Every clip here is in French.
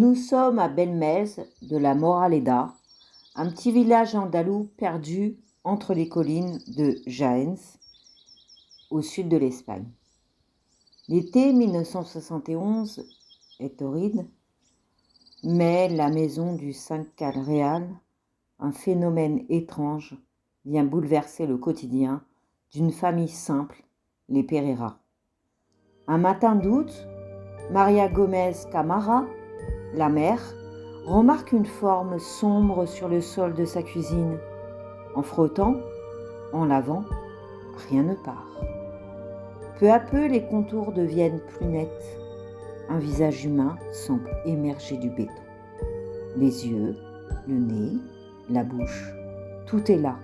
Nous sommes à Belmez de la Moraleda, un petit village andalou perdu entre les collines de Jaén, au sud de l'Espagne. L'été 1971 est torride, mais la maison du 5 Real, un phénomène étrange, vient bouleverser le quotidien d'une famille simple, les Pereira. Un matin d'août, Maria Gómez Camara, la mère, remarque une forme sombre sur le sol de sa cuisine. En frottant, en lavant, rien ne part. Peu à peu, les contours deviennent plus nets. Un visage humain semble émerger du béton. Les yeux, le nez, la bouche, tout est là,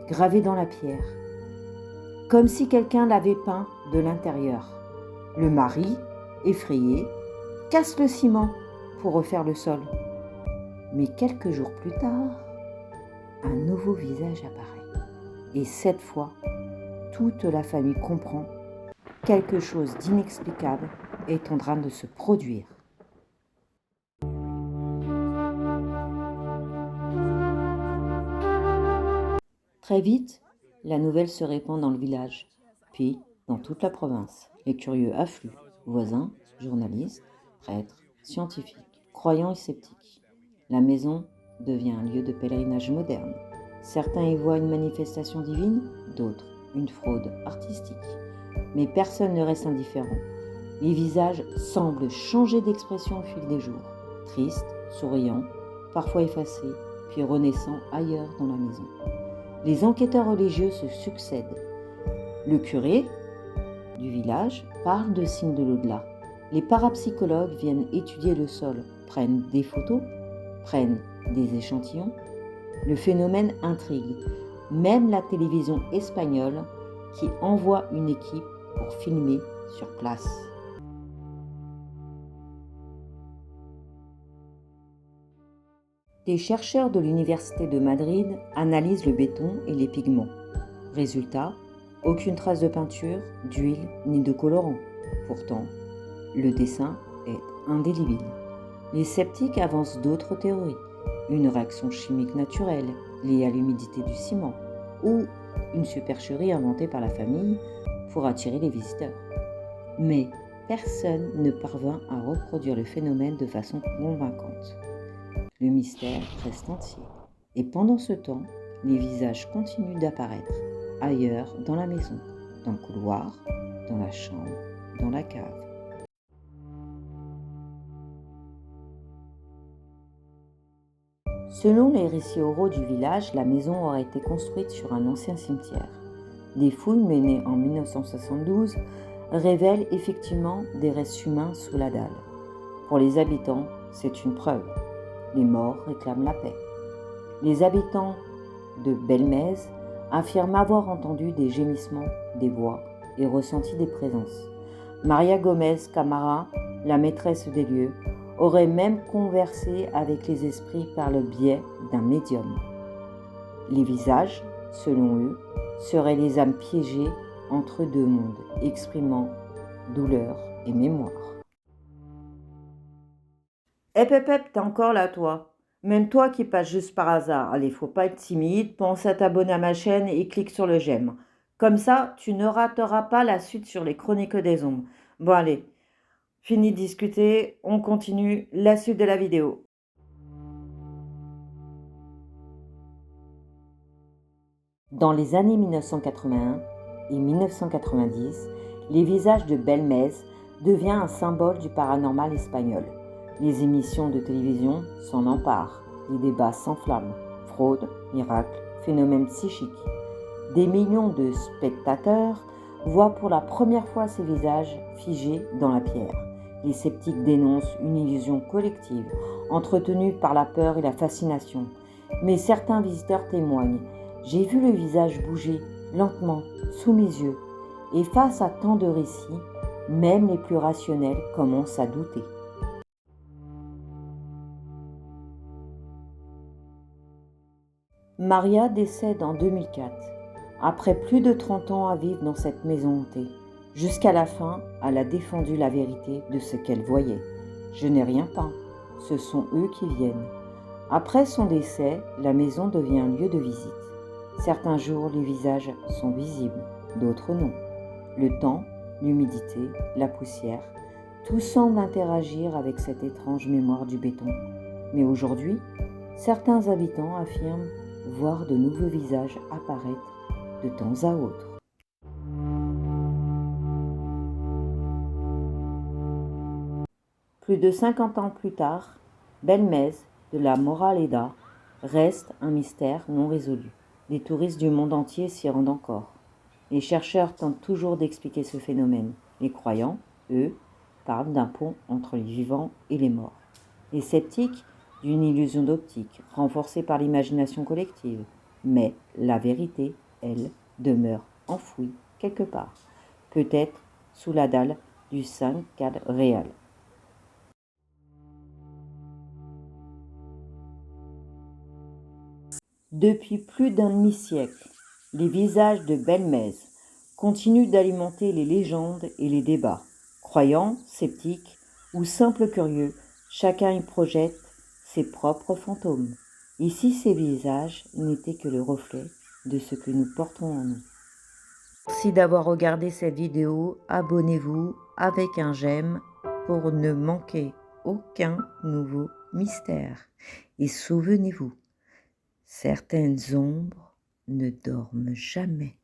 gravé dans la pierre, comme si quelqu'un l'avait peint de l'intérieur. Le mari, effrayé, casse le ciment pour refaire le sol. Mais quelques jours plus tard, un nouveau visage apparaît. Et cette fois, toute la famille comprend quelque chose d'inexplicable est en train de se produire. Très vite, la nouvelle se répand dans le village, puis dans toute la province. Les curieux affluent, voisins, journalistes, prêtres, scientifiques, croyants et sceptiques. La maison devient un lieu de pèlerinage moderne. Certains y voient une manifestation divine, d'autres une fraude artistique. Mais personne ne reste indifférent. Les visages semblent changer d'expression au fil des jours, tristes, souriants, parfois effacés, puis renaissant ailleurs dans la maison. Les enquêteurs religieux se succèdent. Le curé du village parle de signes de l'au-delà. Les parapsychologues viennent étudier le sol, prennent des photos, prennent des échantillons. Le phénomène intrigue, même la télévision espagnole qui envoie une équipe pour filmer sur place. Des chercheurs de l'Université de Madrid analysent le béton et les pigments. Résultat, aucune trace de peinture, d'huile ni de colorant. Pourtant, le dessin est indélébile. Les sceptiques avancent d'autres théories. Une réaction chimique naturelle liée à l'humidité du ciment ou une supercherie inventée par la famille pour attirer les visiteurs. Mais personne ne parvint à reproduire le phénomène de façon convaincante. Le mystère reste entier. Et pendant ce temps, les visages continuent d'apparaître ailleurs dans la maison, dans le couloir, dans la chambre, dans la cave. Selon les récits oraux du village, la maison aurait été construite sur un ancien cimetière. Des fouilles menées en 1972 révèlent effectivement des restes humains sous la dalle. Pour les habitants, c'est une preuve. Les morts réclament la paix. Les habitants de Belmez affirment avoir entendu des gémissements, des voix et ressenti des présences. Maria Gómez Camara, la maîtresse des lieux, aurait même conversé avec les esprits par le biais d'un médium. Les visages, selon eux, seraient les âmes piégées entre deux mondes, exprimant douleur et mémoire. Hep, t'es encore là, toi. Même toi qui passes juste par hasard. Allez, faut pas être timide, pense à t'abonner à ma chaîne et clique sur le j'aime. Comme ça, tu ne rateras pas la suite sur les chroniques des ombres. Bon, allez, fini de discuter, on continue la suite de la vidéo. Dans les années 1981 et 1990, les visages de Belmez devient un symbole du paranormal espagnol. Les émissions de télévision s'en emparent, les débats s'enflamment, fraude, miracles, phénomènes psychiques. Des millions de spectateurs voient pour la première fois ces visages figés dans la pierre. Les sceptiques dénoncent une illusion collective, entretenue par la peur et la fascination. Mais certains visiteurs témoignent. J'ai vu le visage bouger lentement sous mes yeux. Et face à tant de récits, même les plus rationnels commencent à douter. Maria décède en 2004, après plus de 30 ans à vivre dans cette maison hantée. Jusqu'à la fin, elle a défendu la vérité de ce qu'elle voyait. Je n'ai rien peint, ce sont eux qui viennent. Après son décès, la maison devient un lieu de visite. Certains jours, les visages sont visibles, d'autres non. Le temps, l'humidité, la poussière, tout semble interagir avec cette étrange mémoire du béton. Mais aujourd'hui, certains habitants affirment voir de nouveaux visages apparaître de temps à autre. Plus de 50 ans plus tard, Belmez de la Moraleda reste un mystère non résolu. Les touristes du monde entier s'y rendent encore. Les chercheurs tentent toujours d'expliquer ce phénomène. Les croyants, eux, parlent d'un pont entre les vivants et les morts. Les sceptiques, d'une illusion d'optique, renforcée par l'imagination collective. Mais la vérité, elle, demeure enfouie quelque part, peut-être sous la dalle du 5 réal. Depuis plus d'un demi-siècle, les visages de Belmez continuent d'alimenter les légendes et les débats. Croyants, sceptiques ou simples curieux, chacun y projette ses propres fantômes. Ici, ces visages n'étaient que le reflet de ce que nous portons en nous. Merci d'avoir regardé cette vidéo. Abonnez-vous avec un j'aime pour ne manquer aucun nouveau mystère. Et souvenez-vous, certaines ombres ne dorment jamais.